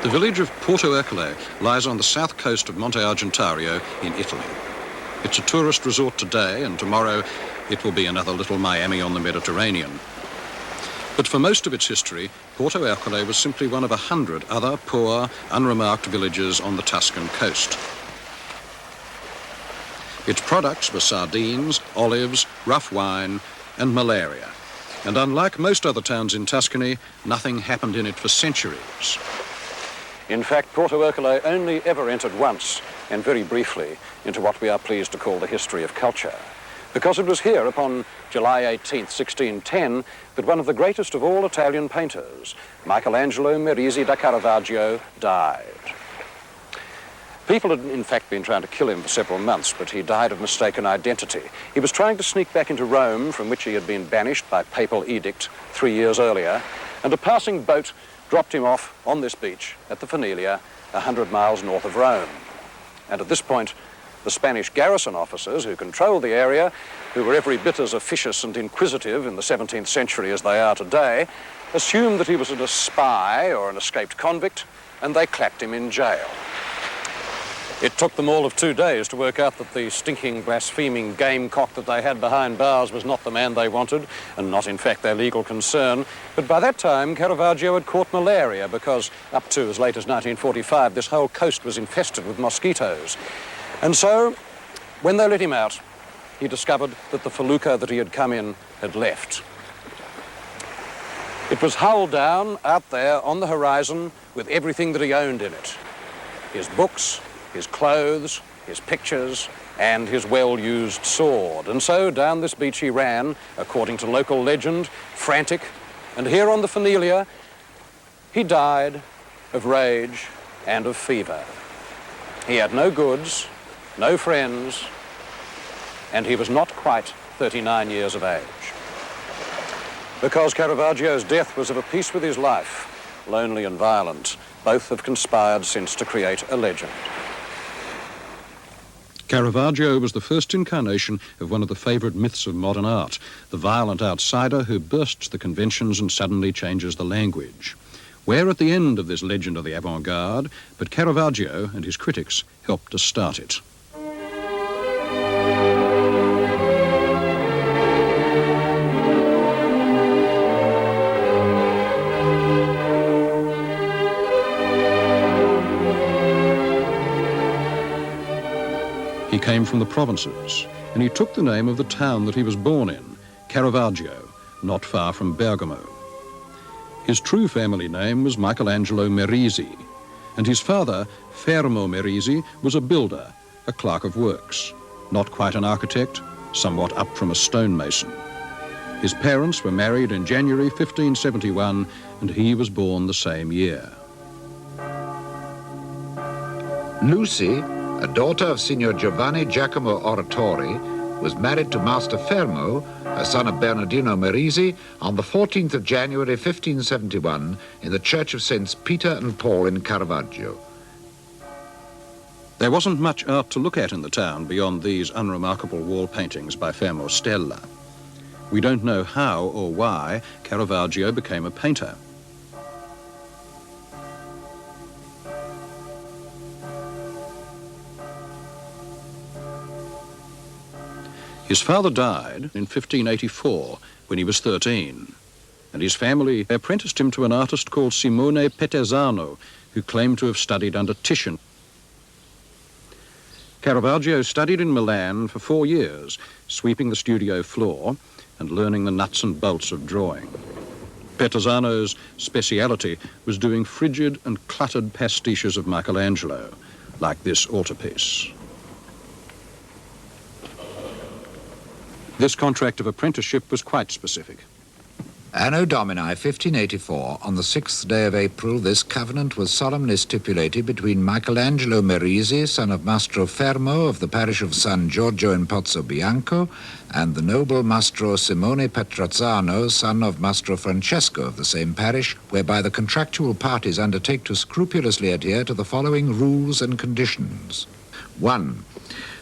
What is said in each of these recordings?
The village of Porto Ercole lies on the south coast of Monte Argentario in Italy. It's a tourist resort today, and tomorrow it will be another little Miami on the Mediterranean. But for most of its history, Porto Ercole was simply one of 100 other poor, unremarked villages on the Tuscan coast. Its products were sardines, olives, rough wine, and malaria. And unlike most other towns in Tuscany, nothing happened in it for centuries. In fact, Porto Ercole only ever entered once, and very briefly, into what we are pleased to call the history of culture. Because it was here, upon July 18th, 1610, that one of the greatest of all Italian painters, Michelangelo Merisi da Caravaggio, died. People had in fact been trying to kill him for several months, but he died of mistaken identity. He was trying to sneak back into Rome, from which he had been banished by papal edict 3 years earlier, and a passing boat dropped him off on this beach at the Fenilia, 100 miles north of Rome. And at this point, the Spanish garrison officers who controlled the area, who were every bit as officious and inquisitive in the 17th century as they are today, assumed that he was a spy or an escaped convict, and they clapped him in jail. It took them all of 2 days to work out that the stinking, blaspheming gamecock that they had behind bars was not the man they wanted, and not, in fact, their legal concern. But by that time, Caravaggio had caught malaria because, up to as late as 1945, this whole coast was infested with mosquitoes. And so, when they let him out, he discovered that the felucca that he had come in had left. It was hull down, out there, on the horizon, with everything that he owned in it. His books, his clothes, his pictures, and his well-used sword. And so down this beach he ran, according to local legend, frantic, and here on the Fenilia, he died of rage and of fever. He had no goods, no friends, and he was not quite 39 years of age. Because Caravaggio's death was of a piece with his life, lonely and violent, both have conspired since to create a legend. Caravaggio was the first incarnation of one of the favourite myths of modern art, the violent outsider who bursts the conventions and suddenly changes the language. We're at the end of this legend of the avant-garde, but Caravaggio and his critics helped to start it. He came from the provinces, and he took the name of the town that he was born in, Caravaggio, not far from Bergamo. His true family name was Michelangelo Merisi, and his father, Fermo Merisi, was a builder, a clerk of works, not quite an architect, somewhat up from a stonemason. His parents were married in January 1571, and he was born the same year. Lucy, a daughter of Signor Giovanni Giacomo Oratori, was married to Master Fermo, a son of Bernardino Merisi, on the 14th of January 1571 in the Church of Saints Peter and Paul in Caravaggio. There wasn't much art to look at in the town beyond these unremarkable wall paintings by Fermo Stella. We don't know how or why Caravaggio became a painter. His father died in 1584 when he was 13, and his family apprenticed him to an artist called Simone Peterzano, who claimed to have studied under Titian. Caravaggio studied in Milan for 4 years, sweeping the studio floor and learning the nuts and bolts of drawing. Peterzano's speciality was doing frigid and cluttered pastiches of Michelangelo, like this altarpiece. This contract of apprenticeship was quite specific. Anno Domini 1584, on the 6th day of April, this covenant was solemnly stipulated between Michelangelo Merisi, son of Mastro Fermo of the parish of San Giorgio in Pozzo Bianco, and the noble Mastro Simone Petrazzano, son of Mastro Francesco of the same parish, whereby the contractual parties undertake to scrupulously adhere to the following rules and conditions. 1.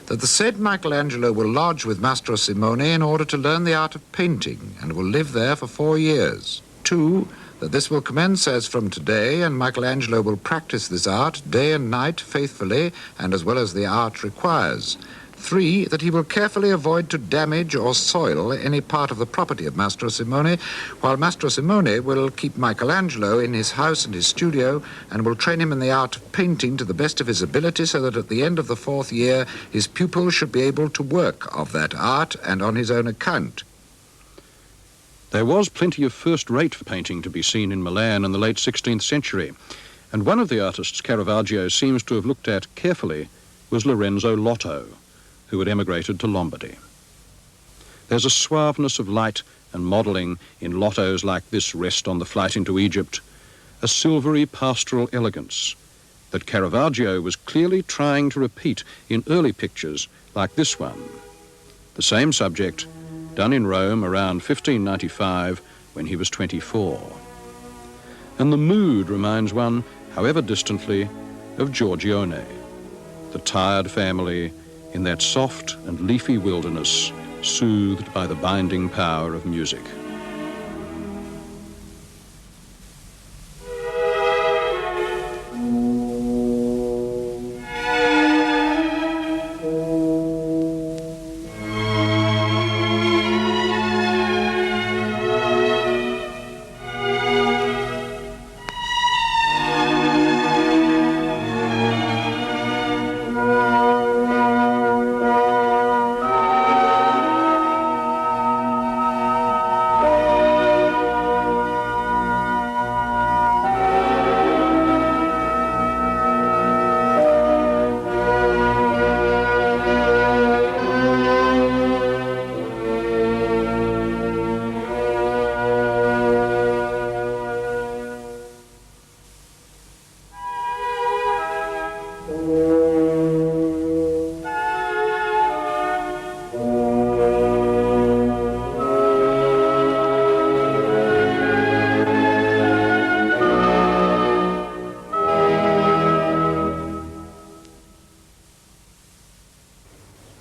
That the said Michelangelo will lodge with Mastro Simone in order to learn the art of painting, and will live there for 4 years. 2, that this will commence as from today, and Michelangelo will practice this art day and night faithfully and as well as the art requires. 3, that he will carefully avoid to damage or soil any part of the property of Mastro Simone, while Mastro Simone will keep Michelangelo in his house and his studio and will train him in the art of painting to the best of his ability, so that at the end of the 4th year his pupil should be able to work of that art and on his own account. There was plenty of first-rate painting to be seen in Milan in the late 16th century, and one of the artists Caravaggio seems to have looked at carefully was Lorenzo Lotto, who had emigrated to Lombardy. There's a suaveness of light and modelling in Lotto's like this Rest on the Flight into Egypt, a silvery pastoral elegance that Caravaggio was clearly trying to repeat in early pictures like this one. The same subject, done in Rome around 1595 when he was 24. And the mood reminds one, however distantly, of Giorgione, the tired family in that soft and leafy wilderness, soothed by the binding power of music.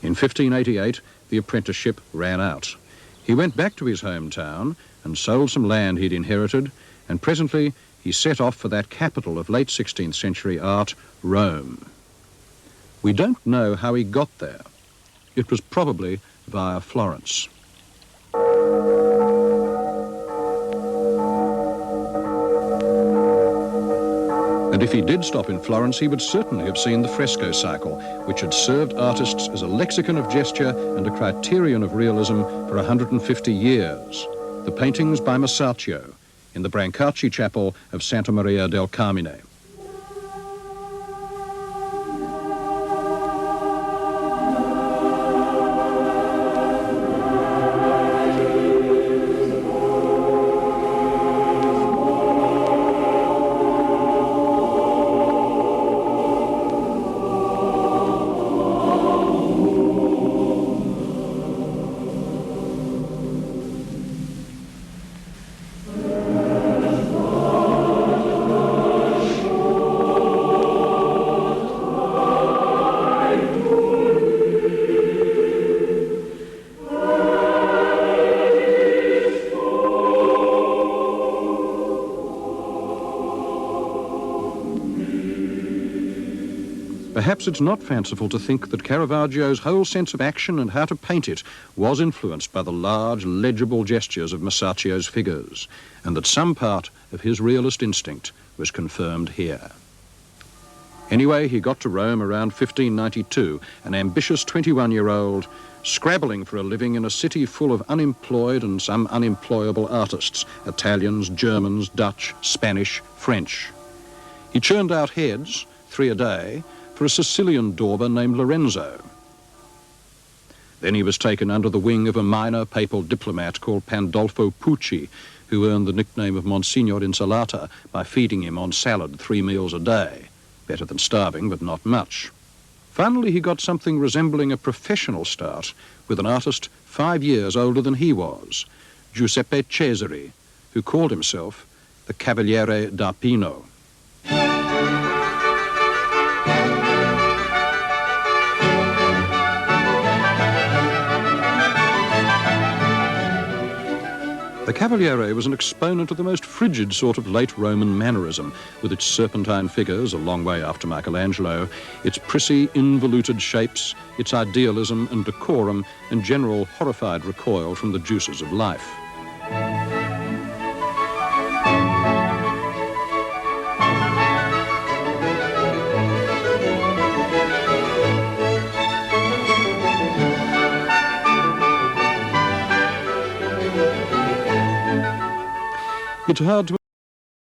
In 1588, the apprenticeship ran out. He went back to his hometown and sold some land he'd inherited, and presently he set off for that capital of late 16th century art, Rome. We don't know how he got there. It was probably via Florence. And if he did stop in Florence, he would certainly have seen the fresco cycle, which had served artists as a lexicon of gesture and a criterion of realism for 150 years. The paintings by Masaccio in the Brancacci Chapel of Santa Maria del Carmine. Perhaps it's not fanciful to think that Caravaggio's whole sense of action and how to paint it was influenced by the large, legible gestures of Masaccio's figures, and that some part of his realist instinct was confirmed here. Anyway, he got to Rome around 1592, an ambitious 21-year-old, scrabbling for a living in a city full of unemployed and some unemployable artists, Italians, Germans, Dutch, Spanish, French. He churned out heads, 3 a day, for a Sicilian dauber named Lorenzo. Then he was taken under the wing of a minor papal diplomat called Pandolfo Pucci, who earned the nickname of Monsignor Insalata by feeding him on salad 3 meals a day. Better than starving, but not much. Finally, he got something resembling a professional start with an artist 5 years older than he was, Giuseppe Cesari, who called himself the Cavaliere d'Arpino. The Cavaliere was an exponent of the most frigid sort of late Roman mannerism, with its serpentine figures a long way after Michelangelo, its prissy, involuted shapes, its idealism and decorum, and general horrified recoil from the juices of life. It's hard to